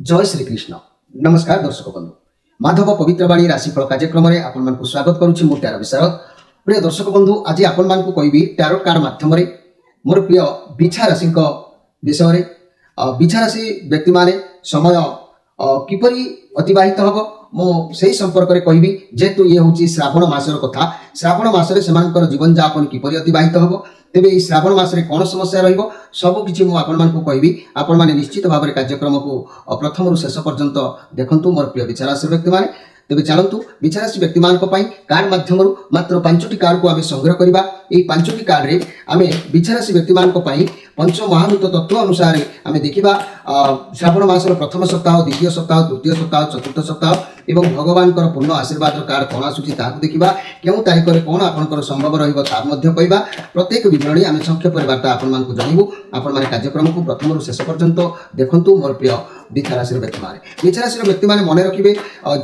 जय श्रीकृष्ण। नमस्कार दर्शक बंधु, माधव पवित्रवाणी राशिफल कार्यक्रम में आपण स्वागत करुच्ची। मु टैरो विशारद। प्रिय दर्शक बंधु, आज आपण कहबी टैरो कार्ड माध्यम मोर प्रिय बिछा राशि विषय। बिछा राशि व्यक्ति माने समय किपरि अतिबाहित हम मुझे संपर्क में कहबी। जेहेतु ये हूँ श्रावण मासर कथा, श्रावण मासरे सेमानकर जीवन यापन किपरि अतिबाहित हम, तेबे ई श्रावण मासरे कौन समस्या रहिबो सब किछि मु आपण मानकु कहबी। आपण माने निश्चित भाव में कार्यक्रम को प्रथम रु शेष पर्यंत देखंतु मोर प्रिय विचारासी व्यक्ति माने। तेबे चलंतु विचारासी व्यक्ति मानक पई कार्ड माध्यम मात्र 5टी कार्ड को आमे संग्रह करिबा। एई 5टी कार्ड रे आमे विचारासी व्यक्ति मानक पई पंच महाभूत तत्व अनुसार आमे देखिबा श्रावण मासर प्रथम सप्ताह, द्वितीय सप्ताह, तृतीय सप्ताह, चतुर्थ सप्ताह एवं भगवान पूर्ण आशीर्वाद कार्ड कौन आसूची ताकू देखिबा। केउ तारिख रे कौन आपनकर संभव रहिबो ता मध्ये कहबा। प्रत्येक विवरणी आमे संक्षेप वार्ता आपण मानकु जणाइबु। आपण माने कार्यक्रम को प्रथम रु शेष पर्यंत देखंतु। मोर प्रिय विचारासी व्यक्ति माने, विचारासी व्यक्ति माने मने रखिबे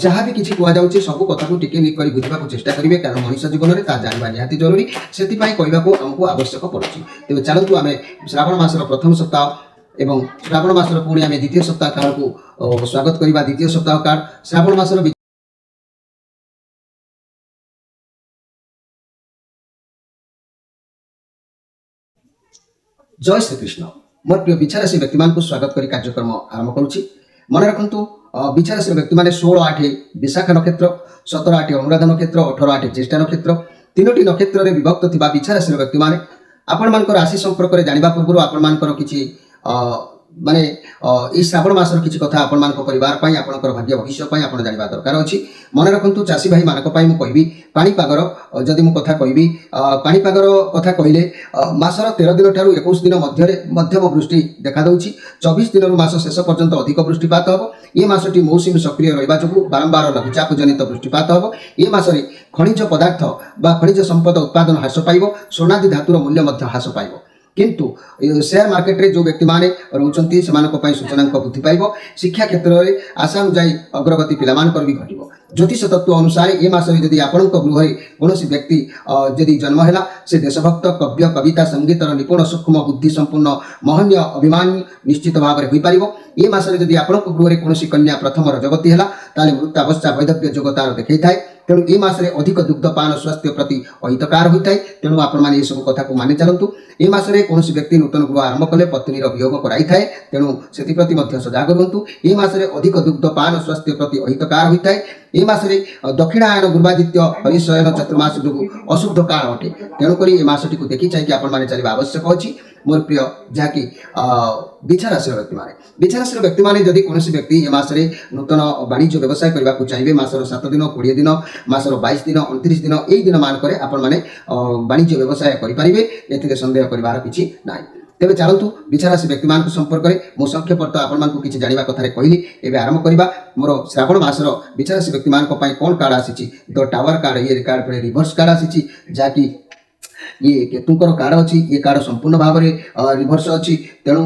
जहाँ भी किछि कुआ जाउची सब कथा को टिके निक करी बुझिबा को चेष्टा करिवे, कारण मनुष्य जीवन रे ता जानिबा निहाती जरूरी। सेति पई कहबा को हमकु आवश्यक पड़ुची। तेबे चलंतु आमे श्रावण मासर प्रथम सप्ताह एवं श्रावण मासर पुणी आमे द्वितीय सप्ताह कार्ड को स्वागत करिबा। द्वितीय सप्ताह कार्ड श्रावण मासर जय श्रीकृष्ण। मोर प्रिय विचारासी व्यक्ति मान स्वागत करी कार्यक्रम आरंभ करुच्ची। मन रखु विचारासी व्यक्ति माने 16/8 विशाखा नक्षत्र, 17/8 अनुराधा नक्षत्र, 18/8 ज्येष्ठा नक्षत्र, 3टी नक्षत्र में विभक्त थिबा विचारासी व्यक्ति माने आपण मानकर राशि संपर्क में जानिबा पूर्व आपण मानकर किछि माने ई श्रावण मासर किछि कथा आपण मानक परिवार पई, आपनकर भाग्य भविष्य पई आपण जानिबा दरकार अछि। मन रखंतु चासी भाई मानक पई मु कहबी पाणीपागर जदि मु कथा कहबी पाणीपागर कथा कहले मासर 13 दिन ठारू 21 दिन मध्यम वृष्टि देखा दउछि। 24 दिन रु मास शेष पर्यंत अधिक वृष्टिपात हबो। ए मासटी मौसुमी सक्रिय रहिबा जोगु बारंबार लघुचाप जनित वृष्टिपात हबो। ए मासरे खनिज पदार्थ बा खनिज संपद उत्पादन ह्रास पाइबो। सोनादि धातुर मूल्य मध्य ह्रास पाइबो। किंतु शेयर मार्केट रे जो व्यक्ति माने रहउचंती सेमानक पई सूचनांक वृद्धि पाइबो। शिक्षा क्षेत्र रे आशा अनुसार अग्रगति पिलामानकर भी घटिबो। ज्योतिष तत्व अनुसार ए मासरे यदि आपनक गृह कोनोसी व्यक्ति यदि जन्म हैला से देशभक्त, कव्य, कविता, संगीतर निपुण, सूक्ष्म बुद्धि संपूर्ण, महनीय, अभिमान निश्चित भाव में होई पारिबो। ए मासरे यदि आपनक गृह कोनोसी कन्या प्रथम रजगति हैला ताले मृत्यावस्था वैधव्य जोगतार देखै थाए। तेणु ए मासरे अधिक दुग्धपान स्वास्थ्य प्रति अहितकार होता है। तेणु आपण माने सब कथा को मानि चलतु। ए मासरे कोनोसी व्यक्ति नूतन गृह आरंभ कले पत्नीर वियोग कराई थाए। तेणु सेति प्रति मध्य सजाग रहंतु। ए मासरे अधिक दुग्धपान स्वास्थ्य प्रति अहितकार होता है। ए मासरे दक्षिणायन गुरुवादित्य हरिशयन चतुर्मास जो अशुद्ध काल अटे। तेणु करी ए मासटी को देखि चाहिए आपण माने चलिबा आवश्यक अछि। मोर प्रिय जहाँकि विचाराशी व्यक्ति माने, विचाराशी व्यक्ति माने जदि कोनोसी व्यक्ति ए मासरे नूतन वाणिज्य व्यवसाय करबा को चाहिए मासर 7 दिन, 20 दिन, मासर 22 दिन, 29 दिन एई दिन मानकरे आपण माने वाणिज्य व्यवसाय करि परिबे। एथिरे संदेह करिवार किछि नाही। तेबे चलंतु विचाराशी व्यक्ति मान संपर्क में मो संक्षेप आपण मान किछि जानिबा कथारे कहली। एबे आरंभ करिबा मोर श्रावण मासर विचाराशी व्यक्ति मान को पई कोन कार्ड आसीछि। द टावर कार्ड, ये कार्ड पे रिवर्स कार्ड आसीछि। जाकि ये केतुंकर कार्ड अच्छी। ये कार्ड संपूर्ण भाव में रिभर्स अच्छी। तेणु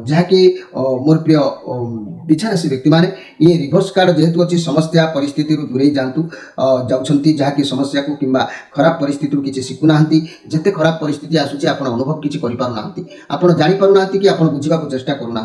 जहाँकि मोर प्रिय विचाराशी व्यक्ति माने ये रिभर्स कार्ड जेहेतु अच्छी समस्या परिस्थिति दूरे जातु जाउछंती, जहाँकि समस्या को किंबा खराब परिस्थिति किसी शिखुना जिते खराब परिस्थिति आसूची आपण अनुभव किसी करि आपण जानि पारुना कि आपण बुझिबा को चेष्टा करूना।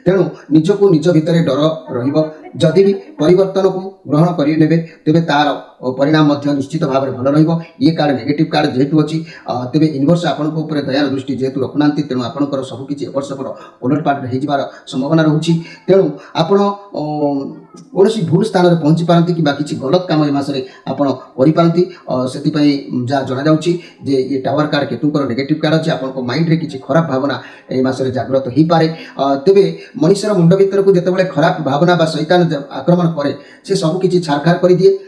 तेणु निजको निज भितर डर रहिबो। जदि भी परिवर्तन को ग्रहण करेंगे तेबे तार परिणाम निश्चित भाव में भल रहिबो। ये कार्ड नेगेटिव कार्ड जेहेतु अच्छी तेबे यूनिवर्स आपण ऊपर दयार दृष्टि जेहेतु रखुना। तेणु आपंकर सबकि एपट सेपट उलटपाट हो संभावना रोचे। तेणु आपण कौन भूल स्थान में पहुँची पारती कि किसी गलत काम ए मासरे आपण करिपारती। से जहाँ जना जाउची जे ये टावर कार्ड केतुंकर नेगेटिव कार्ड अच्छी। आपण माइंड रे किसी खराब भावना ए मासरे जागृत हो पारे। तेबे मनुष्यर मुंड भीतर को जितेबाला खराब भावना बा शैतान आक्रमण करे से सब किसी छारखार कर दिए।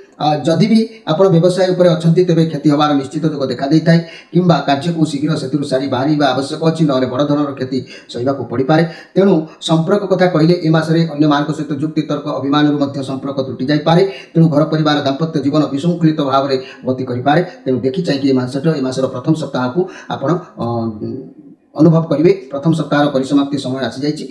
जदि भी आप व्यवसाय उपर अच्छी तेरे क्षति हबार निश्चित जोग देखा देता है किंबा कार्य को शीघ्र से सारी बाहर आवश्यक अच्छी ना बड़ धरण क्षति सहवाक पड़ पाए। तेणु संपर्क कथा कहले ए मासरे अन्य मान सहित जुक्ति तर्क अभिमान संपर्क त्रुटि जापे। तेणु घर परिवार दाम्पत्य जीवन विशृंखलित भाव में गति करे। तेणु देखी चाहिए ए मासर प्रथम सप्ताह को आप अनुभव करेंगे। प्रथम सप्ताह परिसमाप्ति समय आसी जाइए।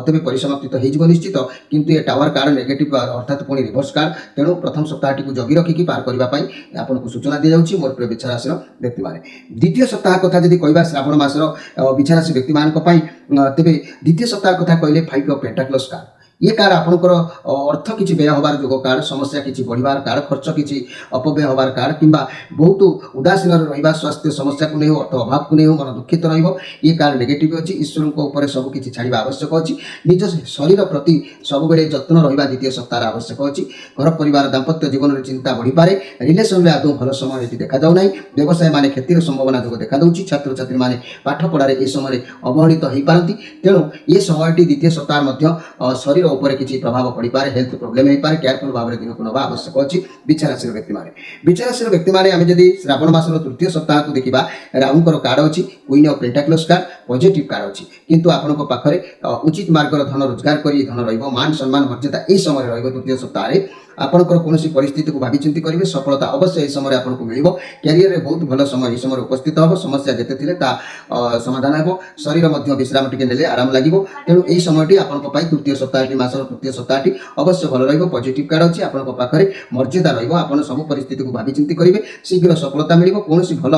तेज परिसमाप्ति तो हो निश्चित, किंतु ये टावर कार्ड नेगेटिव अर्थात पुणी रिभर्स कार्ड। तेणु प्रथम सप्ताह टी जगी रखिकी पार करने आपको सूचना दी जाऊँगी। मोर प्रिय विचाराशी व्यक्ति माने द्वितीय सप्ताह कथा जब कह श्रावण मासर विचाराशी व्यक्ति मानी तेज द्वितीय सप्ताह कथा कहले 5 ऑफ पेंटाक्लस कार्ड। ये कार्ड आपंकर अर्थ किसी व्यय हबार जोग कार्ड समस्या किसी बढ़िबार कार्ड खर्च किसी अपव्यय हबार कार्ड किंबा बहुत उदासीन रहिबा स्वास्थ्य समस्या को नहीं अर्थ अभाव को नहीं मन दुखित रहिबो ये कार्ड नेगेटिव अछि ईश्वर को ऊपर सब किछि छाड़िबा आवश्यक अछि निज शरीर प्रति सब बेले जत्न रहिबा द्वितीय सप्ताह आवश्यक अछि घर परिवार दाम्पत्य जीवन रे चिंता बढ़ी पारे रिलेशन रे आदौ भल समय एति देखा जाउ नै व्यवसाय माने क्षतिर संभावना जोग देखा दउछि छात्र छात्री माने पाठ पढ़ारे ए समय अवहेलित होई पारंती तेणु ये समयटी द्वितीय सप्ताह मध्य शरीर ऊपर किसी प्रभाव पड़ी पारे हेल्थ प्रोब्लेम हो पारे केयरफुल भाव में दिन को नवा आवश्यक अच्छी विचाराशील व्यक्ति माने विचाराशील व्यक्ति माने आम जदि श्रावण मासर तृतीय सप्ताह को देखा राउंडर कार्ड अच्छी queen of pentacles card positive card अच्छी किंतु आपन पाखरे उचित मार्गर धन रोजगार करी धन रहिबो मान सम्मान मर्यादा ए समय रहिबो तृतीय सप्ताह आपंकर कौन परिस्थिति को भावी चिंती करेंगे सफलता अवश्य इस समय आपको मिल कैरियर में बहुत भल समय इस समय उपस्थित हम समस्या जिते थे समाधान हो शरीर विश्राम टे आराम लगे तेणु यही समय आपंपाई तृतीय सप्ताह मासर तृतीय सप्ताह अवश्य भल रॉजिटिव कार्ड अच्छी आपंक पाखे मर्यादा रहा सब परिस्थिति को भावी चिंती करेंगे शीघ्र सफलता मिल कौन भल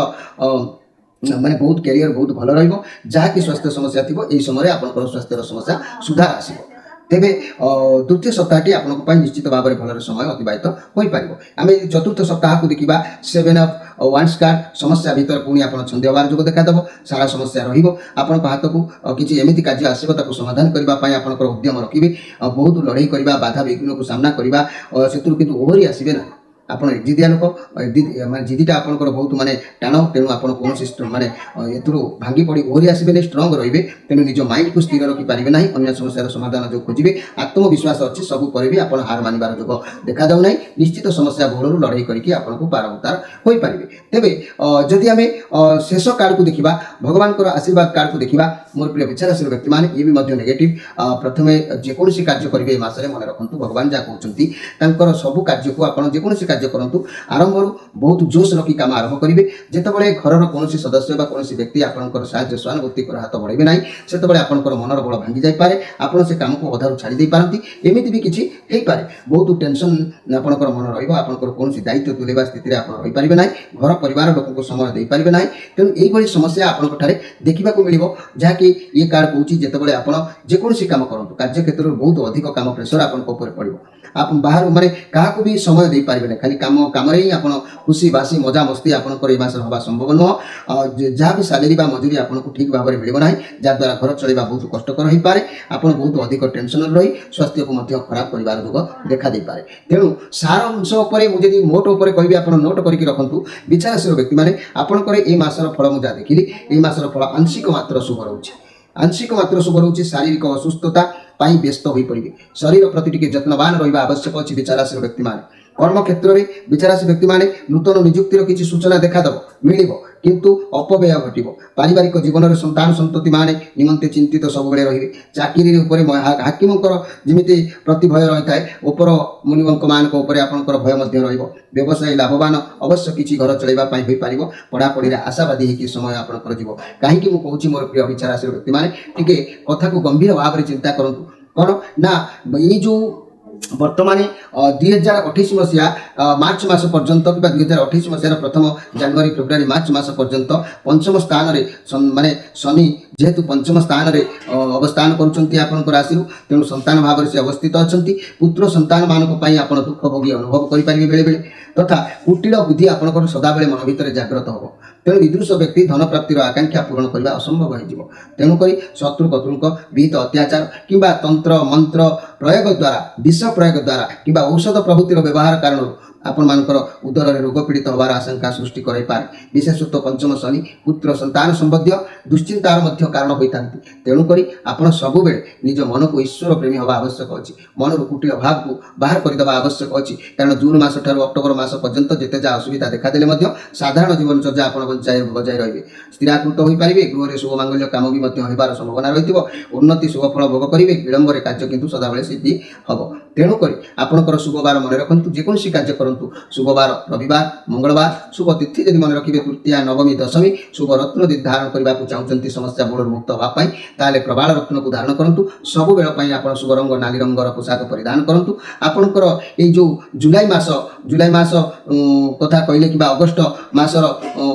माने बहुत कैरियर बहुत भल रहा स्वास्थ्य समस्या थी यही समय आपंकर स्वास्थ्य समस्या सुधार आसो तेबे तृतीय सप्ताहटी आपन निश्चित भाव में भल समय अतिबाहित हो पार आम चतुर्थ सप्ताह को देखा 7 ऑफ वांड्स कार्ड समस्या भीतर पुणी आप छंदी हबार जो देखादेव सारा समस्या रहा हाथ को किसी एमती कार्य आसो समाधान करने आपंकर उद्यम रखिए बहुत लड़ाई करने बाधा विघ्न को सामना करने से ओहरी आसवे ना आप जिदिया लोक मैं जिदीटा आपंकर बहुत माने टाण तेणु आप माने भांगी पड़ी ओहरी आसबे स्ट्रंग रे तेणु निज माइंड को स्थिर रखिपारे ना अन्य समस्या समाधान जो खोजे आत्मविश्वास अच्छी सब पर भी आप हार मानवर जो देखा जाऊ ना निश्चित समस्या बहुलू लड़ाई करके आपको पारंतार हो पारे तेरे जदि आम शेष कार्ड को देखा भगवान आशीर्वाद कार्ड को देखा मोर प्रिय विचारशील व्यक्ति मैंने ये भी नेगेटिव प्रथम जेकोसी कार्य करेंगे मसरे मन रखु भगवान जहाँ कहते सब कार्य को आप जेकोसी कार्य करंतु आरंभ बहुत जोश रखी काम आरंभ करेंगे जितेबाला घर कौन सदस्य कौन व्यक्ति आपंकर साहय सहानुभूति हाथ बढ़े ना से आपंकर मनर बल भांगी जापे आप से कम को अधारू छाड़ी पारती एमती भी किसी हो पारे बहुत टेंशन आपंकर मन रहा कौन दायित्व तुलेवा स्थिति आप रहीपारे ना घर परिवार लोक को समय दे पारे ना तेणु यही समस्या आपंठ देखा मिल जहाँकि ये कार्ड कहूँ जितेबाला आप जेकोसी काम करूँ कार्य क्षेत्र में बहुत अधिक काम प्रेसर आपको पड़ो आप बाहर माने क्या भी समय दे पारे ना खाली काम कम ही आप खुशी बासी मजा मस्ती आपंकर ये मास हवा संभव नुह जहाँ भी सालेरी मजूरी आपको ठीक भाव में मिल ना जहाद्वारा घर चलवा बहुत कष्टकर हो पाए आप बहुत अधिक टेंशन रही स्वास्थ्य को खराब कर जोग देखा दे पारे तेणु सार अंश मुझे मोट उपर कहि आप नोट करके रखु विचारशील व्यक्ति मैंने आपंकर ये मासर फल मुझे देखिली ये मासर फल आंशिक मात्र शुभ रोचे आंशिक मात्र शुभ रोचे शारीरिक असुस्थता व्यस्त हो पड़े शरीर प्रति टिके जत्नवान रहा आवश्यक अच्छी विचारशील व्यक्ति मैंने कर्म क्षेत्र में विचारशील व्यक्ति मैंने नूतन निजुक्तिर किसी सूचना देखादेव मिल किंतु अपव्यय घटो पारिवारिक जीवन में संतान संतति माने निमंते चिंतित सब बेले रही चाकरी हाकिम जमी प्रति भय रही है उपर मुनिवंक मान आपंकर भय व्यवसाय लाभवान अवश्य किसी घर चलवाई हो पार पढ़ापढ़ी आशावादी होकर समय आपंकर जीव कहीं मुझे मोर प्रिय विचारशील व्यक्ति मैंने टे कथा को गंभीर भाव में चिंता करूँ कौन ना ये जो बर्तमान 2028 मसीहा मार्च मास पर्यंत कि 2028 मसीहार प्रथम जनवरी फेब्रुआरी मार्च मास पर्यंत पंचम स्थान माने शनि जेहेतु पंचम स्थान अवस्थान कर राशि तेणु संतान भाव से अवस्थित अच्छा पुत्र संतान मानक आप दुख भोगी अनुभव करेंगे बेले बेले तथा कुटिल बुद्धि आपंकर सदाबले मन भितर जाग्रत हम तेणु विदुष व्यक्ति धन प्राप्तिर आकांक्षा पूरण करने असंभव हो तेणुक शत्रु कतृक विहित अत्याचार किंबा तंत्र मंत्र प्रयोग द्वारा विष प्रयोग द्वारा किंबा औषध प्रभृतिर व्यवहार कारण आपण मानकर उदर में रोग पीड़ित होवार आशंका सृष्टि करे पारे विशेषतः पंचम शनि पुत्र संतान संबंधी दुश्चिंतार मध्य कारण होता तेणुक आपण सब बेले निज मन को ईश्वर प्रेमी हवा आवश्यक अच्छी मन कुटिल भाव को बाहर करदे आवश्यक अच्छी कारण जून मास ठार अक्टोबर मास पर्यंत जिते जहाँ असुविधा देखादेले साधारण जीवन चर्चा आप बजाय रही स्थिराकृत हो पारे गृह शुभ मांगल्य काम भी होबार संभावना रही उन्नति शुभफल भोग करेंगे विलंब कार्य किंतु सदाबले सिद्धि हम तेणुक आपंकर शुभ बार मन रखु जेकोसी कार्य କରନ୍ତୁ। ଶୁଭବାର ରବିବାର, ମଙ୍ଗଳବାର, ଶୁଭ ତିଥି ଯଦି ମନେ ରଖିବେ ତୃତୀୟା, ନବମୀ, ଦଶମୀ, ଶୁଭ ରତ୍ନ ଯଦି ଧାରଣ କରିବାକୁ ଚାହୁଁଛନ୍ତି ସମସ୍ୟା ବଳରୁ ମୁକ୍ତ ହେବା ପାଇଁ, ତାହେଲେ ପ୍ରବାଳ ରତ୍ନକୁ ଧାରଣ କରନ୍ତୁ। ସବୁବେଳ ପାଇଁ ଆପଣ ଶୁଭ ରଙ୍ଗ ନାଲି ରଙ୍ଗର ପୋଷାକ ପରିଧାନ କରନ୍ତୁ। ଆପଣଙ୍କର ଏଇ ଯେଉଁ ଜୁଲାଇ ମାସ କଥା କହିଲେ କିମ୍ବା ଅଗଷ୍ଟ ମାସର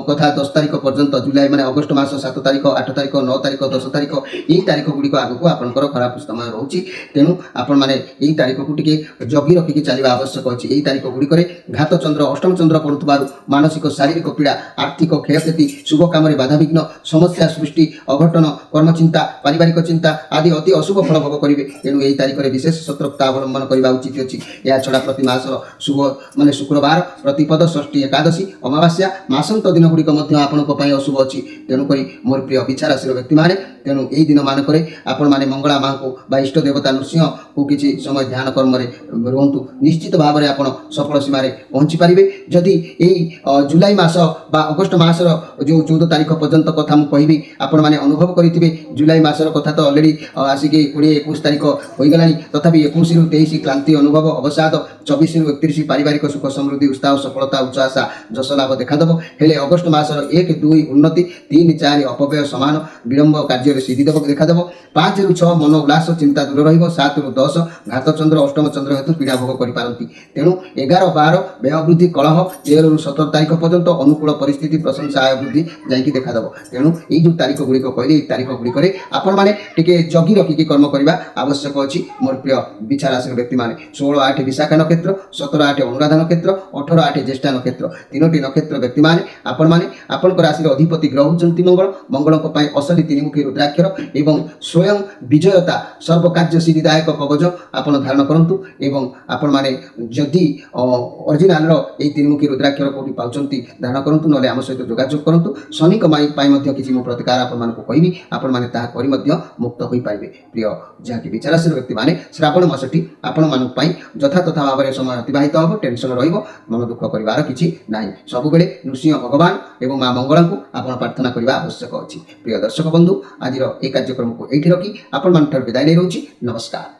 କଥା 10 ତାରିଖ ପର୍ଯ୍ୟନ୍ତ, ଜୁଲାଇ ମାନେ ଅଗଷ୍ଟ ମାସ 7 ତାରିଖ, 8 ତାରିଖ, 9 ତାରିଖ, 10 ତାରିଖ, ଏହି ତାରିଖ ଗୁଡ଼ିକ ଆଗକୁ ଆପଣଙ୍କର ଖରାପ ସମୟ ରହୁଛି। ତେଣୁ ଆପଣମାନେ ଏହି ତାରିଖକୁ ଟିକେ ଜଗି ରଖିକି ଚାଲିବା ଆବଶ୍ୟକ ଅଛି। ଏହି ତାରିଖ ଗୁଡ଼ିକରେ ଘାତ ଚନ୍ଦ୍ର, ଅଷ୍ଟମ ଚନ୍ଦ୍ର ପଡ଼ୁଥିବାରୁ ମାନସିକ ଶାରୀରିକ ପୀଡ଼ା, ଆର୍ଥିକ କ୍ଷୟକ୍ଷତି, ଶୁଭ କାମରେ ବାଧାବିଘ୍ନ, ସମସ୍ୟା ସୃଷ୍ଟି, ଅଘଟନ, କର୍ମଚିନ୍ତା, ପାରିବାରିକ ଚିନ୍ତା ଆଦି ଅତି ଅଶୁଭ ଫଳ ଭୋଗ କରିବେ। ତେଣୁ ଏହି ତାରିଖରେ ବିଶେଷ ସତର୍କତା ଅବଲମ୍ବନ କରିବା ଉଚିତ ଅଛି। ଏହାଛଡ଼ା ପ୍ରତି ମାସର ଶୁଭ ମାନେ ଶୁକ୍ରବାର, ପ୍ରତିପଦ, ଷଷ୍ଠୀ, ଏକାଦଶୀ, ଅମାବାସ୍ୟା, ମାସନ୍ତ ଦିନ ଗୁଡ଼ିକ ମଧ୍ୟ ଆପଣଙ୍କ ପାଇଁ ଅଶୁଭ ଅଛି। ତେଣୁକରି ମୋର ପ୍ରିୟ ବିଛା ରାଶିର ବ୍ୟକ୍ତିମାନେ, ତେଣୁ ଏହି ଦିନମାନଙ୍କରେ ଆପଣମାନେ ମଙ୍ଗଳା ମାଙ୍କୁ ବା ଇଷ୍ଟ ଦେବତା ନୃସିଂହକୁ କିଛି ସମୟ ଧ୍ୟାନ କର୍ମରେ ରୁହନ୍ତୁ। ନିଶ୍ଚିତ ଭାବରେ ଆପଣ ସଫଳ ସୀମାରେ ପହଞ୍ଚି ପାରିବେ। ଯଦି ଏହି ଜୁଲାଇ ମାସ ବା ଅଗଷ୍ଟ ମାସର ଯେଉଁ 14 ତାରିଖ ପର୍ଯ୍ୟନ୍ତ କଥା ମୁଁ କହିବି, ଆପଣମାନେ ଅନୁଭବ କରିଥିବେ ଜୁଲାଇ ମାସର କଥା ତ ଅଲରେଡ଼ି ଆସିକି 20-21 ତାରିଖ ହୋଇଗଲାଣି। ତଥାପି 21ରୁ 23 କ୍ଳାନ୍ତି ଅନୁଭବ, ଅବସାଦ, 24ରୁ 31 ପାରିବାରିକ ସୁଖ ସମୃଦ୍ଧି, ଉତ୍ସାହ, ସଫଳତା, ଉଚ୍ଚ ଆଶା, ଯଶ ଲାଭ ଦେଖାଦେବ। ହେଲେ ଅଗଷ୍ଟ ମାସର 1-2 ଉନ୍ନତି, 3-4 ଅପବ୍ୟୟ ସମାନ, ବିଳମ୍ବ କାର୍ଯ୍ୟରେ ସିଦ୍ଧି ଦେଖାଦେବ। 5ରୁ 6 ମନ ଉଲ୍ଲାସ, ଚିନ୍ତା ଦୂର ରହିବ। 7ରୁ 10 ଘାତ ଚନ୍ଦ୍ର, ଅଷ୍ଟମ ଚନ୍ଦ୍ର ହେତୁ ପୀଡ଼ା ଭୋଗ କରିପାରନ୍ତି। ତେଣୁ 11-12 ବ୍ୟୟ ବୃଦ୍ଧି, କଳହ, 13ରୁ 17 ତାରିଖ ପର୍ଯ୍ୟନ୍ତ ଅନୁକୂଳ ପରିସ୍ଥିତି, ପ୍ରଶଂସା, ଆୟ ବୃଦ୍ଧି ଯାଇକି ଦେଖାଦେବ। ତେଣୁ ଏଇ ଯେଉଁ ତାରିଖ ଗୁଡ଼ିକ କହିଲେ, ଏହି ତାରିଖ ଗୁଡ଼ିକରେ ଆପଣମାନେ ଟିକେ ଜଗି ରଖିକି କର୍ମ କରିବା ଆବଶ୍ୟକ ଅଛି। ମୋର ପ୍ରିୟ ବିଛା ରାଶିର ବ୍ୟକ୍ତିମାନେ, 16-8 ବିଶାଖା ନକ୍ଷତ୍ର, 17-8 ଅନୁରାଧା ନକ୍ଷତ୍ର, 18-8 ଜ୍ୟେଷ୍ଠା ନକ୍ଷତ୍ର, ତିନୋଟି ନକ୍ଷତ୍ର ବ୍ୟକ୍ତିମାନେ ଆପଣମାନେ ଆପଣଙ୍କ ରାଶିର ଅଧିପତି ଗ୍ରହ ହେଉଛନ୍ତି ମଙ୍ଗଳଙ୍କ ପାଇଁ ଅସଲି ତିନିମୁଖୀ ରୁଦ୍ରାକ୍ଷର ଏବଂ ସ୍ୱୟଂ ବିଜୟତା ସର୍ବକାର୍ଯ୍ୟ ସିଦ୍ଧିଦାୟକ କବଚ ଆପଣ ଧାରଣ କରନ୍ତୁ। ଏବଂ ଆପଣମାନେ ଯଦି ଅରିଜିନାଲର ଏହି ତିନିମୁଖୀ ରୁଦ୍ରାକ୍ଷର କେଉଁଠି ପାଉଛନ୍ତି ଧାରଣ କରନ୍ତୁ, ନହେଲେ ଆମ ସହିତ ଯୋଗାଯୋଗ କରନ୍ତୁ। ଶନିଙ୍କ ପାଇଁ ମଧ୍ୟ କିଛି ମୁଁ ପ୍ରତିକାର ଆପଣମାନଙ୍କୁ କହିବି, ଆପଣମାନେ ତାହା କରି ମଧ୍ୟ ମୁକ୍ତ ହୋଇପାରିବେ। ପ୍ରିୟ ଯାହାକି ବିଛା ରାଶିର ବ୍ୟକ୍ତିମାନେ, ଶ୍ରାବଣ ମାସଟି ଆପଣମାନଙ୍କ ପାଇଁ ଯଥାତଥା ଭାବରେ ସମୟ ଅତିବାହିତ ହେବ। ଟେନସନ୍ ରହିବ, ମନ ଦୁଃଖ କରିବାର କିଛି ନାହିଁ। ସବୁବେଳେ ନୃସିଂହ ଭଗବାନ ଏବଂ ମା ମଙ୍ଗଳାଙ୍କୁ ଆପଣ ପ୍ରାର୍ଥନା କରିବା ଆବଶ୍ୟକ ଅଛି। ପ୍ରିୟ ଦର୍ଶକ ବନ୍ଧୁ, ଆଜିର ଏହି କାର୍ଯ୍ୟକ୍ରମକୁ ଏଇଠି ରଖି ଆପଣମାନଙ୍କଠାରୁ ବିଦାୟ ନେଇ ରହୁଛି। ନମସ୍କାର।